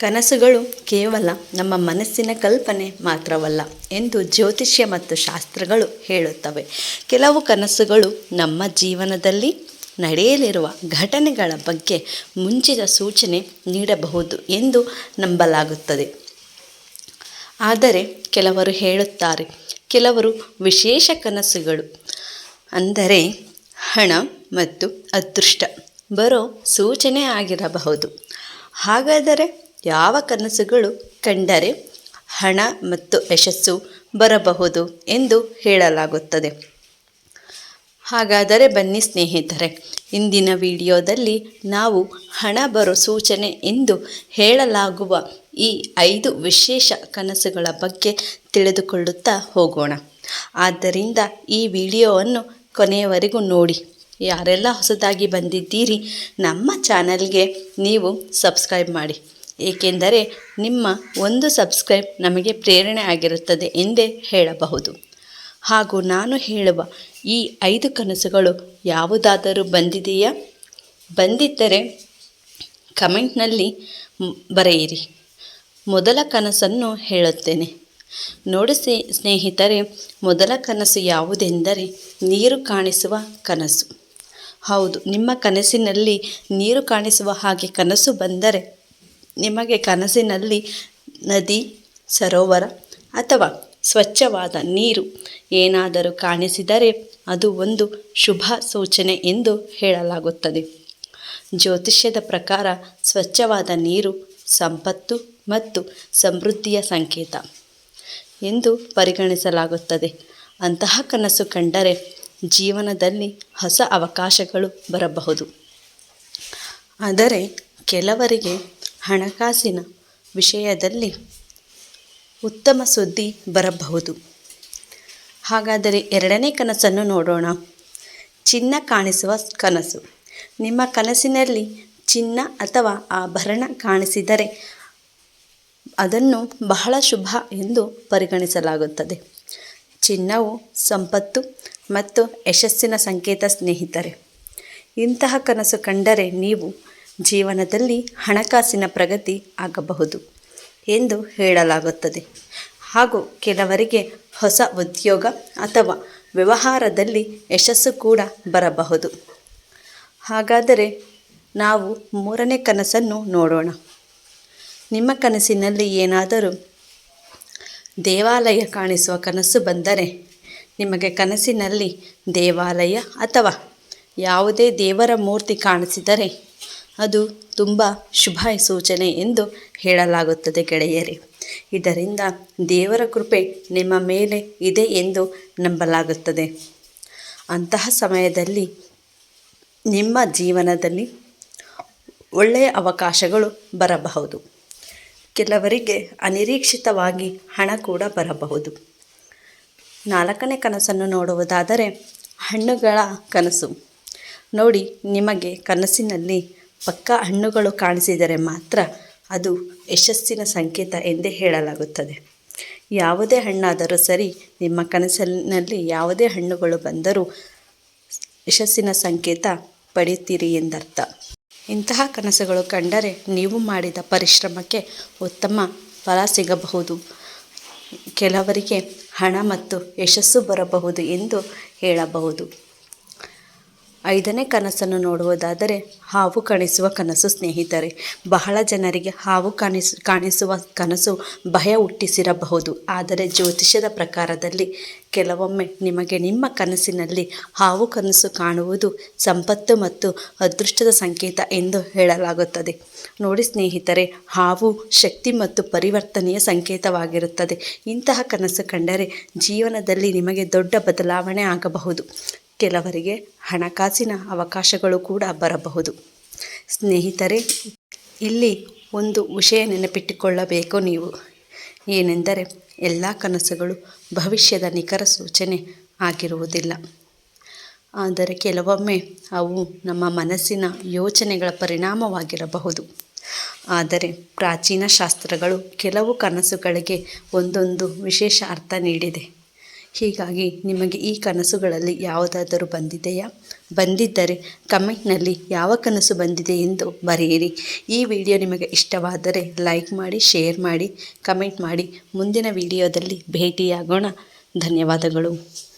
ಕನಸುಗಳು ಕೇವಲ ನಮ್ಮ ಮನಸ್ಸಿನ ಕಲ್ಪನೆ ಮಾತ್ರವಲ್ಲ ಎಂದು ಜ್ಯೋತಿಷ್ಯ ಮತ್ತು ಶಾಸ್ತ್ರಗಳು ಹೇಳುತ್ತವೆ. ಕೆಲವು ಕನಸುಗಳು ನಮ್ಮ ಜೀವನದಲ್ಲಿ ನಡೆಯಲಿರುವ ಘಟನೆಗಳ ಬಗ್ಗೆ ಮುಂಚಿತ ಸೂಚನೆ ನೀಡಬಹುದು ಎಂದು ನಂಬಲಾಗುತ್ತದೆ. ಆದರೆ ಕೆಲವರು ಹೇಳುತ್ತಾರೆ, ಕೆಲವರು ವಿಶೇಷ ಕನಸುಗಳು ಅಂದರೆ ಹಣ ಮತ್ತು ಅದೃಷ್ಟ ಬರೋ ಸೂಚನೆ ಆಗಿರಬಹುದು. ಹಾಗಾದರೆ ಯಾವ ಕನಸುಗಳು ಕಂಡರೆ ಹಣ ಮತ್ತು ಯಶಸ್ಸು ಬರಬಹುದು ಎಂದು ಹೇಳಲಾಗುತ್ತದೆ? ಹಾಗಾದರೆ ಬನ್ನಿ ಸ್ನೇಹಿತರೆ, ಇಂದಿನ ವಿಡಿಯೋದಲ್ಲಿ ನಾವು ಹಣ ಬರೋ ಸೂಚನೆ ಎಂದು ಹೇಳಲಾಗುವ ಈ 5 ವಿಶೇಷ ಕನಸುಗಳ ಬಗ್ಗೆ ತಿಳಿದುಕೊಳ್ಳುತ್ತಾ ಹೋಗೋಣ. ಆದ್ದರಿಂದ ಈ ವಿಡಿಯೋವನ್ನು ಕೊನೆಯವರೆಗೂ ನೋಡಿ. ಯಾರೆಲ್ಲ ಹೊಸದಾಗಿ ಬಂದಿದ್ದೀರಿ, ನಮ್ಮ ಚಾನಲ್ಗೆ ನೀವು ಸಬ್ಸ್ಕ್ರೈಬ್ ಮಾಡಿ. ಏಕೆಂದರೆ ನಿಮ್ಮ ಒಂದು ಸಬ್ಸ್ಕ್ರೈಬ್ ನಮಗೆ ಪ್ರೇರಣೆ ಆಗಿರುತ್ತದೆ ಎಂದೇ ಹೇಳಬಹುದು. ಹಾಗೂ ನಾನು ಹೇಳುವ ಈ 5 ಕನಸುಗಳು ಯಾವುದಾದರೂ ಬಂದಿದೆಯಾ? ಬಂದಿದ್ದರೆ ಕಮೆಂಟ್ನಲ್ಲಿ ಬರೆಯಿರಿ. ಮೊದಲ ಕನಸನ್ನು ಹೇಳುತ್ತೇನೆ ನೋಡಿ ಸ್ನೇಹಿತರೆ. ಮೊದಲ ಕನಸು ಯಾವುದೆಂದರೆ ನೀರು ಕಾಣಿಸುವ ಕನಸು. ಹೌದು, ನಿಮ್ಮ ಕನಸಿನಲ್ಲಿ ನೀರು ಕಾಣಿಸುವ ಹಾಗೆ ಕನಸು ಬಂದರೆ ನಿಮಗೆ ಕನಸಿನಲ್ಲಿ ನದಿ, ಸರೋವರ ಅಥವಾ ಸ್ವಚ್ಛವಾದ ನೀರು ಏನಾದರೂ ಕಾಣಿಸಿದರೆ ಅದು ಒಂದು ಶುಭ ಸೂಚನೆ ಎಂದು ಹೇಳಲಾಗುತ್ತದೆ. ಜ್ಯೋತಿಷ್ಯದ ಪ್ರಕಾರ ಸ್ವಚ್ಛವಾದ ನೀರು ಸಂಪತ್ತು ಮತ್ತು ಸಮೃದ್ಧಿಯ ಸಂಕೇತ ಎಂದು ಪರಿಗಣಿಸಲಾಗುತ್ತದೆ. ಅಂತಹ ಕನಸು ಕಂಡರೆ ಜೀವನದಲ್ಲಿ ಹೊಸ ಅವಕಾಶಗಳು ಬರಬಹುದು. ಆದರೆ ಕೆಲವರಿಗೆ ಹಣಕಾಸಿನ ವಿಷಯದಲ್ಲಿ ಉತ್ತಮ ಸುದ್ದಿ ಬರಬಹುದು. ಹಾಗಾದರೆ ಎರಡನೇ ಕನಸನ್ನು ನೋಡೋಣ. ಚಿನ್ನ ಕಾಣಿಸುವ ಕನಸು. ನಿಮ್ಮ ಕನಸಿನಲ್ಲಿ ಚಿನ್ನ ಅಥವಾ ಆಭರಣ ಕಾಣಿಸಿದರೆ ಅದನ್ನು ಬಹಳ ಶುಭ ಎಂದು ಪರಿಗಣಿಸಲಾಗುತ್ತದೆ. ಚಿನ್ನವು ಸಂಪತ್ತು ಮತ್ತು ಯಶಸ್ಸಿನ ಸಂಕೇತ ಸ್ನೇಹಿತರೆ. ಇಂತಹ ಕನಸು ಕಂಡರೆ ನೀವು ಜೀವನದಲ್ಲಿ ಹಣಕಾಸಿನ ಪ್ರಗತಿ ಆಗಬಹುದು ಎಂದು ಹೇಳಲಾಗುತ್ತದೆ. ಹಾಗೂ ಕೆಲವರಿಗೆ ಹೊಸ ಉದ್ಯೋಗ ಅಥವಾ ವ್ಯವಹಾರದಲ್ಲಿ ಯಶಸ್ಸು ಕೂಡ ಬರಬಹುದು. ಹಾಗಾದರೆ ನಾವು ಮೂರನೇ ಕನಸನ್ನು ನೋಡೋಣ. ನಿಮ್ಮ ಕನಸಿನಲ್ಲಿ ಏನಾದರೂ ದೇವಾಲಯ ಕಾಣಿಸುವ ಕನಸು ಬಂದರೆ, ನಿಮಗೆ ಕನಸಿನಲ್ಲಿ ದೇವಾಲಯ ಅಥವಾ ಯಾವುದೇ ದೇವರ ಮೂರ್ತಿ ಕಾಣಿಸಿದರೆ ಅದು ತುಂಬ ಶುಭ ಸೂಚನೆ ಎಂದು ಹೇಳಲಾಗುತ್ತದೆ ಗೆಳೆಯರೇ. ಇದರಿಂದ ದೇವರ ಕೃಪೆ ನಿಮ್ಮ ಮೇಲೆ ಇದೆ ಎಂದು ನಂಬಲಾಗುತ್ತದೆ. ಅಂತಹ ಸಮಯದಲ್ಲಿ ನಿಮ್ಮ ಜೀವನದಲ್ಲಿ ಒಳ್ಳೆಯ ಅವಕಾಶಗಳು ಬರಬಹುದು. ಕೆಲವರಿಗೆ ಅನಿರೀಕ್ಷಿತವಾಗಿ ಹಣ ಕೂಡ ಬರಬಹುದು. ನಾಲ್ಕನೇ ಕನಸನ್ನು ನೋಡುವುದಾದರೆ ಹಣ್ಣುಗಳ ಕನಸು. ನೋಡಿ, ನಿಮಗೆ ಕನಸಿನಲ್ಲಿ ಪಕ್ಕಾ ಹಣ್ಣುಗಳು ಕಾಣಿಸಿದರೆ ಮಾತ್ರ ಅದು ಯಶಸ್ಸಿನ ಸಂಕೇತ ಎಂದೇ ಹೇಳಲಾಗುತ್ತದೆ. ಯಾವುದೇ ಹಣ್ಣಾದರೂ ಸರಿ, ನಿಮ್ಮ ಕನಸಿನಲ್ಲಿ ಯಾವುದೇ ಹಣ್ಣುಗಳು ಬಂದರೂ ಯಶಸ್ಸಿನ ಸಂಕೇತ ಪಡೆಯುತ್ತೀರಿ ಎಂದರ್ಥ. ಇಂತಹ ಕನಸುಗಳು ಕಂಡರೆ ನೀವು ಮಾಡಿದ ಪರಿಶ್ರಮಕ್ಕೆ ಉತ್ತಮ ಫಲ ಸಿಗಬಹುದು. ಕೆಲವರಿಗೆ ಹಣ ಮತ್ತು ಯಶಸ್ಸು ಬರಬಹುದು ಎಂದು ಹೇಳಬಹುದು. ಐದನೇ ಕನಸನ್ನು ನೋಡುವುದಾದರೆ ಹಾವು ಕಾಣಿಸುವ ಕನಸು ಸ್ನೇಹಿತರೆ. ಬಹಳ ಜನರಿಗೆ ಹಾವು ಕಾಣಿಸುವ ಕನಸು ಭಯ ಹುಟ್ಟಿಸಿರಬಹುದು. ಆದರೆ ಜ್ಯೋತಿಷ್ಯದ ಪ್ರಕಾರದಲ್ಲಿ ಕೆಲವೊಮ್ಮೆ ನಿಮಗೆ ನಿಮ್ಮ ಕನಸಿನಲ್ಲಿ ಹಾವು ಕನಸು ಕಾಣುವುದು ಸಂಪತ್ತು ಮತ್ತು ಅದೃಷ್ಟದ ಸಂಕೇತ ಎಂದು ಹೇಳಲಾಗುತ್ತದೆ. ನೋಡಿ ಸ್ನೇಹಿತರೆ, ಹಾವು ಶಕ್ತಿ ಮತ್ತು ಪರಿವರ್ತನೆಯ ಸಂಕೇತವಾಗಿರುತ್ತದೆ. ಇಂತಹ ಕನಸು ಕಂಡರೆ ಜೀವನದಲ್ಲಿ ನಿಮಗೆ ದೊಡ್ಡ ಬದಲಾವಣೆ ಆಗಬಹುದು. ಕೆಲವರಿಗೆ ಹಣಕಾಸಿನ ಅವಕಾಶಗಳು ಕೂಡ ಬರಬಹುದು. ಸ್ನೇಹಿತರೆ, ಇಲ್ಲಿ ಒಂದು ವಿಷಯ ನೆನಪಿಟ್ಟುಕೊಳ್ಳಬೇಕು ನೀವು. ಏನೆಂದರೆ ಎಲ್ಲ ಕನಸುಗಳು ಭವಿಷ್ಯದ ನಿಖರ ಸೂಚನೆ ಆಗಿರುವುದಿಲ್ಲ. ಆದರೆ ಕೆಲವೊಮ್ಮೆ ಅವು ನಮ್ಮ ಮನಸ್ಸಿನ ಯೋಚನೆಗಳ ಪರಿಣಾಮವಾಗಿರಬಹುದು. ಆದರೆ ಪ್ರಾಚೀನ ಶಾಸ್ತ್ರಗಳು ಕೆಲವು ಕನಸುಗಳಿಗೆ ಒಂದೊಂದು ವಿಶೇಷ ಅರ್ಥ ನೀಡಿದೆ. ಹೀಗಾಗಿ ನಿಮಗೆ ಈ ಕನಸುಗಳಲ್ಲಿ ಯಾವುದಾದರೂ ಬಂದಿದೆಯಾ? ಬಂದಿದ್ದರೆ ಕಮೆಂಟ್ನಲ್ಲಿ ಯಾವ ಕನಸು ಬಂದಿದೆ ಎಂದು ಬರೆಯಿರಿ. ಈ ವಿಡಿಯೋ ನಿಮಗೆ ಇಷ್ಟವಾದರೆ ಲೈಕ್ ಮಾಡಿ, ಶೇರ್ ಮಾಡಿ, ಕಮೆಂಟ್ ಮಾಡಿ. ಮುಂದಿನ ವಿಡಿಯೋದಲ್ಲಿ ಭೇಟಿಯಾಗೋಣ. ಧನ್ಯವಾದಗಳು.